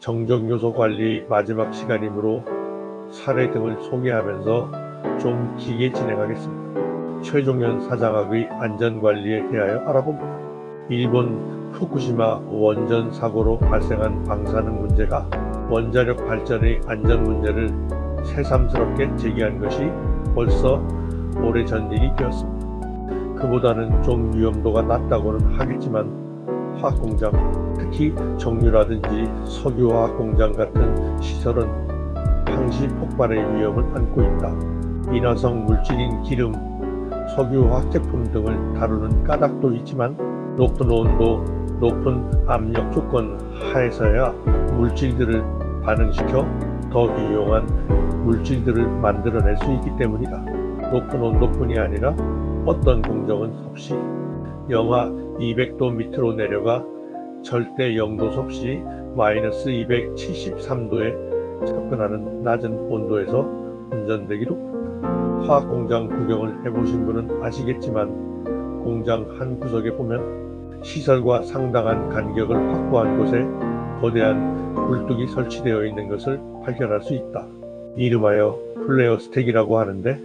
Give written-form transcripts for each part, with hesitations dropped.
정전요소 관리 마지막 시간이므로 사례 등을 소개하면서 좀 길게 진행하겠습니다. 최종현 사장학의 안전관리에 대하여 알아봅니다. 일본 후쿠시마 원전 사고로 발생한 방사능 문제가 원자력 발전의 안전 문제를 새삼스럽게 제기한 것이 벌써 오래전 일이 되었습니다. 그보다는 좀 위험도가 낮다고는 하겠지만 화학공장, 특히 정유라든지 석유화학공장 같은 시설은 항시 폭발의 위험을 안고 있다. 인화성 물질인 기름, 석유화학 제품 등을 다루는 까닭도 있지만 높은 온도, 높은 압력 조건 하에서야 물질들을 반응시켜 더 유용한 물질들을 만들어낼 수 있기 때문이다. 높은 온도뿐이 아니라 어떤 공정은 섭씨 영하 200도 밑으로 내려가 절대 0도 섭씨 마이너스 273도에 접근하는 낮은 온도에서 운전되기도 합니다. 화학공장 구경을 해보신 분은 아시겠지만 공장 한 구석에 보면 시설과 상당한 간격을 확보한 곳에 거대한 굴뚝이 설치되어 있는 것을 발견할 수 있다. 이름하여 플레어 스택이라고 하는데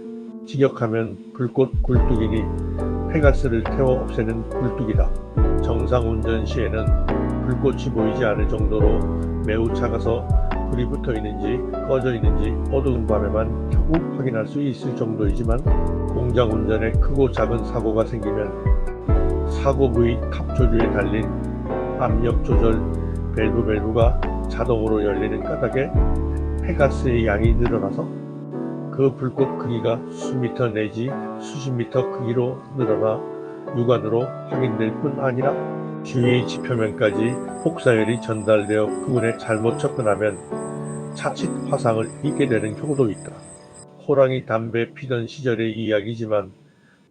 직역하면 불꽃 굴뚝이니 폐가스를 태워 없애는 굴뚝이다. 정상 운전 시에는 불꽃이 보이지 않을 정도로 매우 작아서 불이 붙어 있는지 꺼져 있는지 어두운 밤에만 겨우 확인할 수 있을 정도이지만 공장 운전에 크고 작은 사고가 생기면 사고 부위 탑조류에 달린 압력 조절 밸브가 자동으로 열리는 까닭에 폐가스의 양이 늘어나서 그 불꽃 크기가 수미터 내지 수십 미터 크기로 늘어나 육안으로 확인될 뿐 아니라 주위 지표면까지 폭사열이 전달되어 부근에 잘못 접근하면 자칫 화상을 입게 되는 경우도 있다. 호랑이 담배 피던 시절의 이야기지만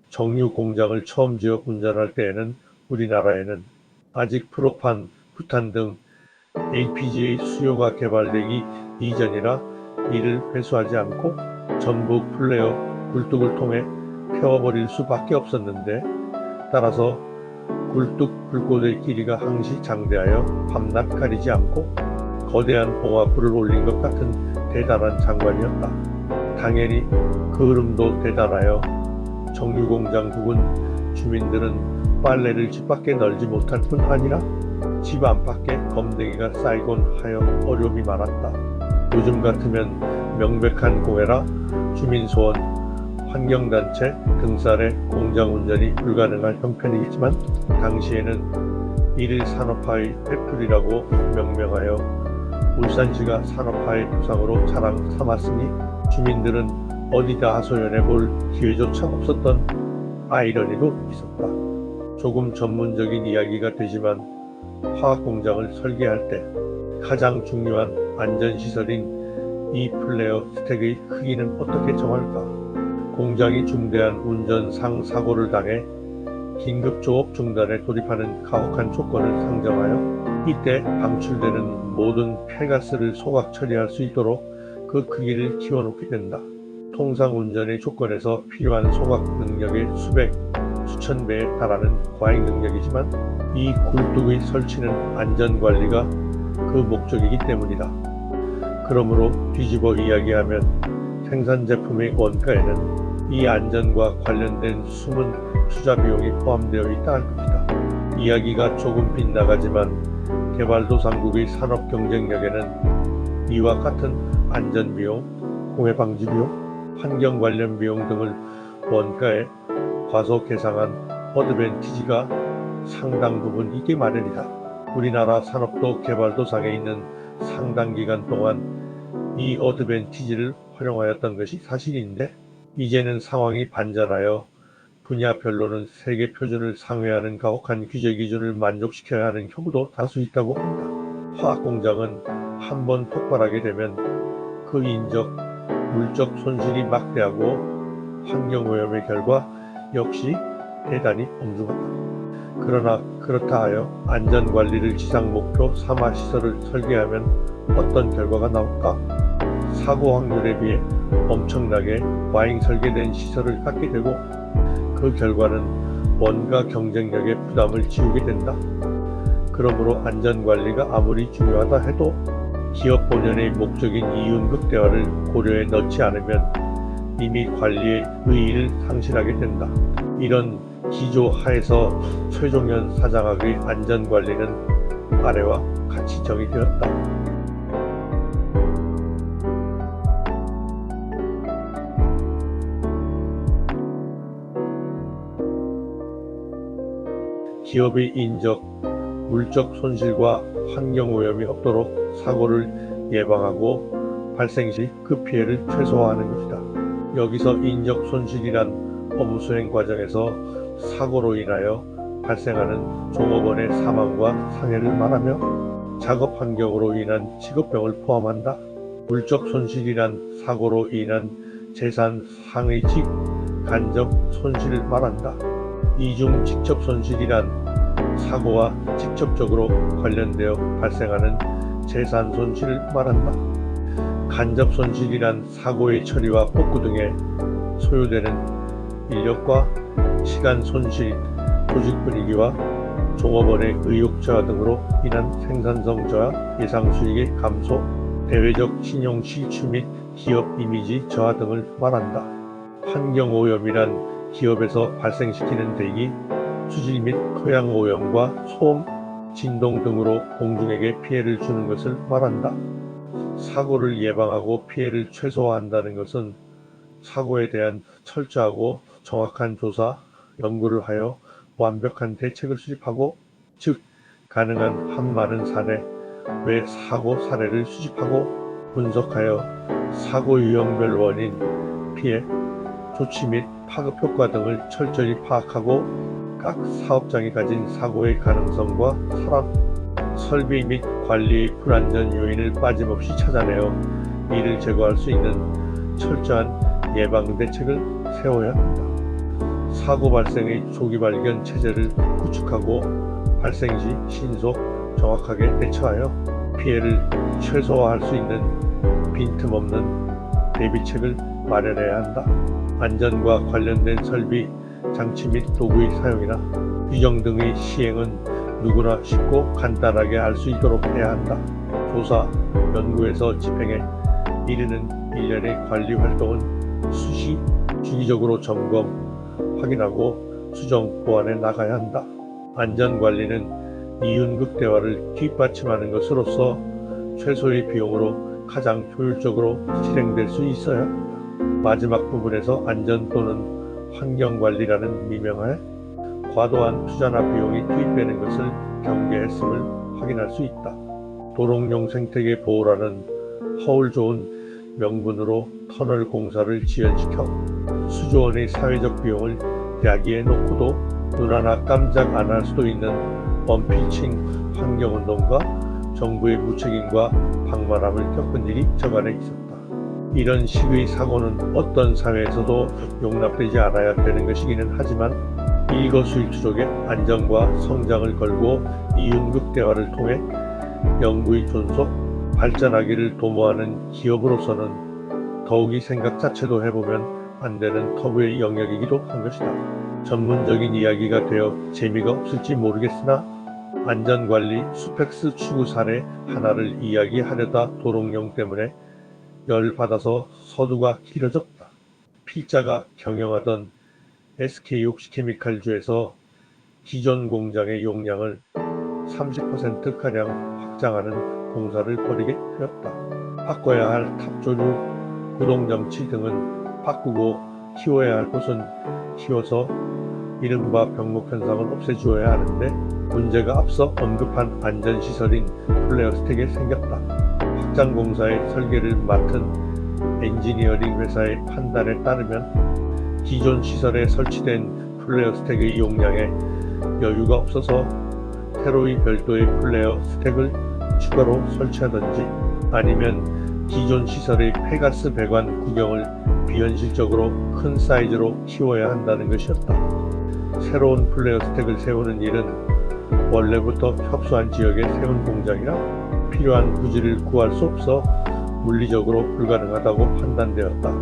정유 공장을 처음 지어 운전할 때에는 우리나라에는 아직 프로판, 부탄 등 LPG의 수요가 개발되기 이전이라 이를 회수하지 않고 전부 플레어 굴뚝을 통해 태워버릴 수밖에 없었는데 따라서 굴뚝 불꽃의 길이가 항시 장대하여 밤낮 가리지 않고 거대한 봉화불을 올린 것 같은 대단한 장관이었다. 당연히 그 흐름도 대단하여 정유공장 부근 주민들은 빨래를 집 밖에 널지 못할 뿐 아니라 집 안팎에 검댕이가 쌓이곤 하여 어려움이 많았다. 요즘 같으면 명백한 공해라 주민소원, 환경단체 등살에 공장 운전이 불가능한 형편이겠지만 당시에는 이를 산업화의 회풀이라고 명명하여 울산시가 산업화의 표상으로 자랑 삼았으니 주민들은 어디다 하소연해 볼 기회조차 없었던 아이러니도 있었다. 조금 전문적인 이야기가 되지만 화학공장을 설계할 때 가장 중요한 안전시설인 이 플레어 스택의 크기는 어떻게 정할까? 공장이 중대한 운전상 사고를 당해 긴급 조업 중단에 돌입하는 가혹한 조건을 상정하여 이때 방출되는 모든 폐가스를 소각 처리할 수 있도록 그 크기를 키워놓게 된다. 통상 운전의 조건에서 필요한 소각 능력의 수백, 수천 배에 달하는 과잉 능력이지만 이 굴뚝의 설치는 안전관리가 그 목적이기 때문이다. 그러므로 뒤집어 이야기하면 생산 제품의 원가에는 이 안전과 관련된 숨은 투자 비용이 포함되어 있다 할 것이다. 이야기가 조금 빗나가지만 개발도상국의 산업 경쟁력에는 이와 같은 안전 비용, 공해 방지 비용, 환경 관련 비용 등을 원가에 과소 계상한 어드밴티지가 상당 부분 있기 마련이다. 우리나라 산업도 개발도상에 있는 상당 기간 동안 이 어드밴티지를 활용하였던 것이 사실인데 이제는 상황이 반전하여 분야별로는 세계 표준을 상회하는 가혹한 규제 기준을 만족시켜야 하는 경우도 다수 있다고 합니다. 화학공장은 한번 폭발하게 되면 그 인적, 물적 손실이 막대하고 환경오염의 결과 역시 대단히 엄중하다. 그러나 그렇다 하여 안전관리를 지상목표 삼아 시설을 설계하면 어떤 결과가 나올까? 사고 확률에 비해 엄청나게 과잉 설계된 시설을 갖게 되고 그 결과는 원가 경쟁력의 부담을 지우게 된다. 그러므로 안전관리가 아무리 중요하다 해도 기업 본연의 목적인 이윤극대화를 고려해 넣지 않으면 이미 관리의 의의를 상실하게 된다. 이런 기조 하에서 최종현 사장학의 안전관리는 아래와 같이 정의되었다. 기업의 인적, 물적 손실과 환경오염이 없도록 사고를 예방하고 발생 시 그 피해를 최소화하는 것이다. 여기서 인적 손실이란 업무수행 과정에서 사고로 인하여 발생하는 종업원의 사망과 상해를 말하며 작업 환경으로 인한 직업병을 포함한다. 물적 손실이란 사고로 인한 재산 상의 즉 간접 손실을 말한다. 이중 직접 손실이란 사고와 직접적으로 관련되어 발생하는 재산 손실을 말한다. 간접 손실이란 사고의 처리와 복구 등에 소요되는 인력과 시간 손실, 조직 분위기와 종업원의 의욕 저하 등으로 인한 생산성 저하, 예상 수익의 감소, 대외적 신용 실추 및 기업 이미지 저하 등을 말한다. 환경오염이란 기업에서 발생시키는 대기, 수질 및 토양 오염과 소음, 진동 등으로 공중에게 피해를 주는 것을 말한다. 사고를 예방하고 피해를 최소화한다는 것은 사고에 대한 철저하고 정확한 조사, 연구를 하여 완벽한 대책을 수립하고, 즉 가능한 한 많은 사례 외 사고 사례를 수집하고 분석하여 사고 유형별 원인, 피해, 조치 및 파급 효과 등을 철저히 파악하고 각 사업장이 가진 사고의 가능성과 사람, 설비 및 관리의 불안전 요인을 빠짐없이 찾아내어 이를 제거할 수 있는 철저한 예방 대책을 세워야 한다. 사고 발생의 조기 발견 체제를 구축하고 발생 시 신속 정확하게 대처하여 피해를 최소화할 수 있는 빈틈없는 대비책을 마련해야 한다. 안전과 관련된 설비, 장치 및 도구의 사용이나 규정 등의 시행은 누구나 쉽고 간단하게 할 수 있도록 해야 한다. 조사, 연구에서 집행에 이르는 일련의 관리 활동은 수시, 주기적으로 점검, 확인하고 수정, 보완해 나가야 한다. 안전관리는 이윤극대화를 뒷받침하는 것으로서 최소의 비용으로 가장 효율적으로 실행될 수 있어야 한다. 마지막 부분에서 안전 또는 환경관리라는 미명하에 과도한 투자나 비용이 투입되는 것을 경계했음을 확인할 수 있다. 도롱뇽 생태계 보호라는 허울 좋은 명분으로 터널 공사를 지연시켜 수조 원의 사회적 비용을 야기해 놓고도 눈 하나 깜짝 안 할 수도 있는 언필칭 환경운동과 정부의 무책임과 방만함을 겪은 일이 저간에 있었다. 이런 식의 사고는 어떤 사회에서도 용납되지 않아야 되는 것이기는 하지만 일거수일투족의 안정과 성장을 걸고 이윤극대화를 통해 영구의 존속, 발전하기를 도모하는 기업으로서는 더욱이 생각 자체도 해보면 안 되는 터부의 영역이기도 한 것이다. 전문적인 이야기가 되어 재미가 없을지 모르겠으나 안전관리 수펙스 추구 사례 하나를 이야기하려다 도롱뇽 때문에 열받아서 서두가 길어졌다. 필자가 경영하던 SK옥시케미칼주에서 기존 공장의 용량을 30%가량 확장하는 공사를 벌이게 되었다. 바꿔야 할 탑조류, 구동장치 등은 바꾸고 키워야 할 곳은 키워서 이른바 병목현상을 없애주어야 하는데 문제가 앞서 언급한 안전시설인 플레어스텍에 생겼다. 확장 공사의 설계를 맡은 엔지니어링 회사의 판단에 따르면 기존 시설에 설치된 플레어 스택의 용량에 여유가 없어서 새로이 별도의 플레어 스택을 추가로 설치하든지 아니면 기존 시설의 폐가스 배관 구경을 비현실적으로 큰 사이즈로 키워야 한다는 것이었다. 새로운 플레어 스택을 세우는 일은 원래부터 협소한 지역에 세운 공장이라 필요한 부지를 구할 수 없어 물리적으로 불가능하다고 판단되었다.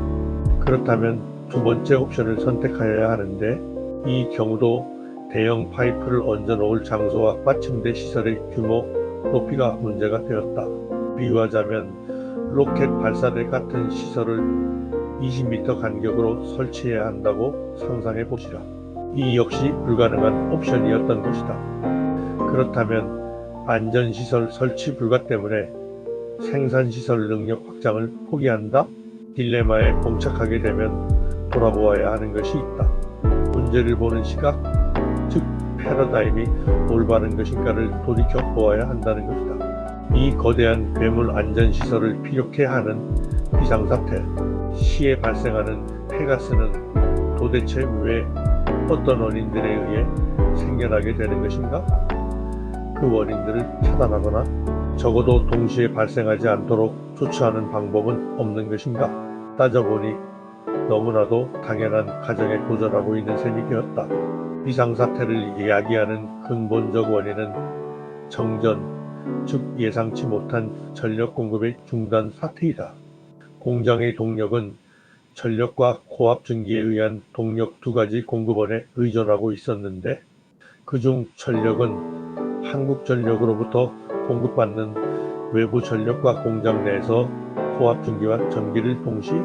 그렇다면 두 번째 옵션을 선택하여야 하는데 이 경우도 대형 파이프를 얹어 놓을 장소와 받침대 시설의 규모, 높이가 문제가 되었다. 비유하자면 로켓 발사대 같은 시설을 20m 간격으로 설치해야 한다고 상상해 보시라. 이 역시 불가능한 옵션이었던 것이다. 그렇다면 안전시설 설치 불가 때문에 생산시설 능력 확장을 포기한다? 딜레마에 봉착하게 되면 돌아보아야 하는 것이 있다. 문제를 보는 시각, 즉 패러다임이 올바른 것인가를 돌이켜 보아야 한다는 것이다. 이 거대한 괴물 안전시설을 피력해 하는 비상사태, 시에 발생하는 폐가스는 도대체 왜 어떤 원인들에 의해 생겨나게 되는 것인가? 그 원인들을 차단하거나 적어도 동시에 발생하지 않도록 조처하는 방법은 없는 것인가? 따져보니 너무나도 당연한 가정에 도전하고 있는 셈이 되었다. 비상사태를 이야기하는 근본적 원인은 정전, 즉 예상치 못한 전력 공급의 중단 사태이다. 공장의 동력은 전력과 고압전기에 의한 동력 두 가지 공급원에 의존하고 있었는데 그중 전력은 한국전력으로부터 공급받는 외부 전력과 공장 내에서 고압전기와 전기를 동시에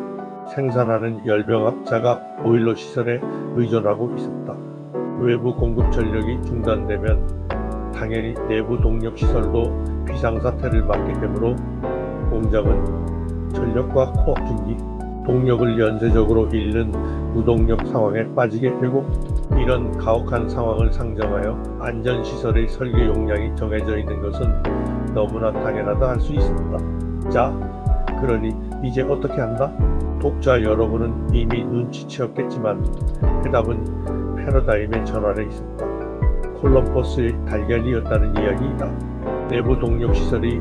생산하는 열병합 자갑 보일러 시설에 의존하고 있었다. 외부 공급 전력이 중단되면 당연히 내부 동력 시설도 비상사태를 맞게 되므로 공장은 전력과 고압전기, 동력을 연쇄적으로 잃는 무동력 상황에 빠지게 되고 이런 가혹한 상황을 상정하여 안전시설의 설계 용량이 정해져 있는 것은 너무나 당연하다 할 수 있습니다. 자, 그러니 이제 어떻게 한다? 독자 여러분은 이미 눈치채었겠지만 해답은 패러다임의 전환에 있습니다. 콜럼버스의 달걀이었다는 이야기이다. 내부 동력시설이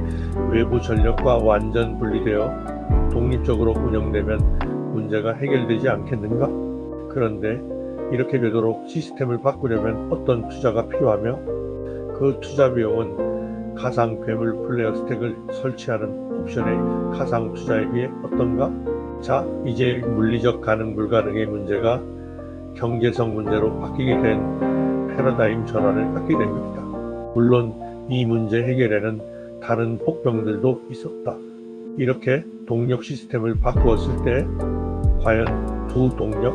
외부 전력과 완전 분리되어 독립적으로 운영되면 문제가 해결되지 않겠는가? 그런데 이렇게 되도록 시스템을 바꾸려면 어떤 투자가 필요하며 그 투자 비용은 가상 괴물 플레어 스택을 설치하는 옵션의 가상 투자에 비해 어떤가? 자, 이제 물리적 가능 불가능의 문제가 경제성 문제로 바뀌게 된 패러다임 전환을 갖게 된 겁니다. 물론 이 문제 해결에는 다른 복병들도 있었다. 이렇게 동력 시스템을 바꾸었을 때 과연 두 동력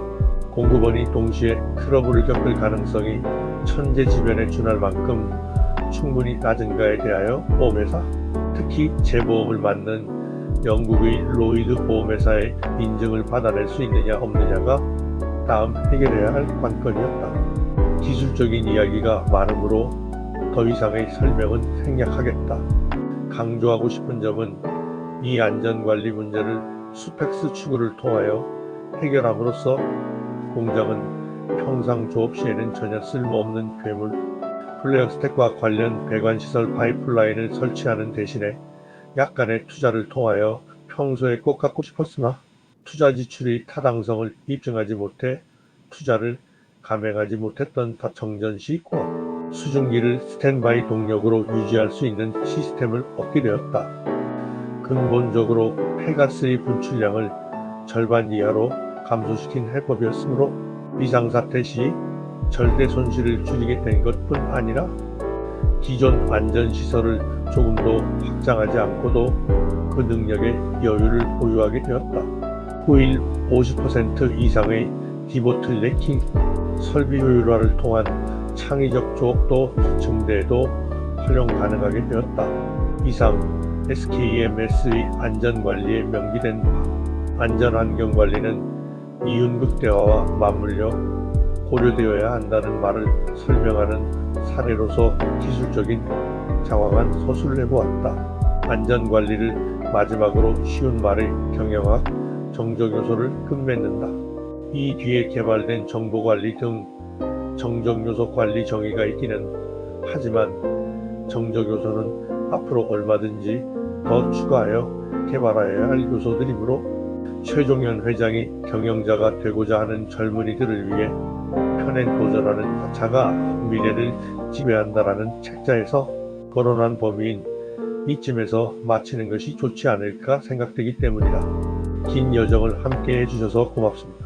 공급원이 동시에 트러블을 겪을 가능성이 천재지변에 준할 만큼 충분히 낮은가에 대하여 보험회사, 특히 재보험을 맡는 영국의 로이드 보험회사의 인증을 받아낼 수 있느냐 없느냐가 다음 해결해야 할 관건이었다. 기술적인 이야기가 많으므로 더 이상의 설명은 생략하겠다. 강조하고 싶은 점은 이 안전관리 문제를 스펙스 추구를 통하여 해결함으로써 공장은 평상 조업 시에는 전혀 쓸모없는 괴물 플레어 스택과 관련 배관시설 파이프라인을 설치하는 대신에 약간의 투자를 통하여 평소에 꼭 갖고 싶었으나 투자 지출의 타당성을 입증하지 못해 투자를 감행하지 못했던 정전시 고압 수증기를 스탠바이 동력으로 유지할 수 있는 시스템을 얻게 되었다. 근본적으로 폐가스의 분출량을 절반 이하로 감소시킨 해법이었으므로 비상사태 시 절대 손실을 줄이게 된 것뿐 아니라 기존 안전시설을 조금도 확장하지 않고도 그 능력의 여유를 보유하게 되었다. 후일 50% 이상의 디보틀네킹, 설비 효율화를 통한 창의적 조업도 증대에도 활용 가능하게 되었다. 이상 SKMS의 안전관리에 명기된 바, 안전환경관리는 이윤극대화와 맞물려 고려되어야 한다는 말을 설명하는 사례로서 기술적인 장황한 서술을 해보았다. 안전관리를 마지막으로 쉬운 말의 경영학, 정적요소를 끝맺는다. 이 뒤에 개발된 정보관리 등 정적요소 관리 정의가 있기는 하지만 정적요소는 앞으로 얼마든지 더 추가하여 개발해야 할 요소들이므로 최종현 회장이 경영자가 되고자 하는 젊은이들을 위해 편행 도전하는 자가 미래를 지배한다라는 책자에서 거론한 범위인 이쯤에서 마치는 것이 좋지 않을까 생각되기 때문이다. 긴 여정을 함께 해주셔서 고맙습니다.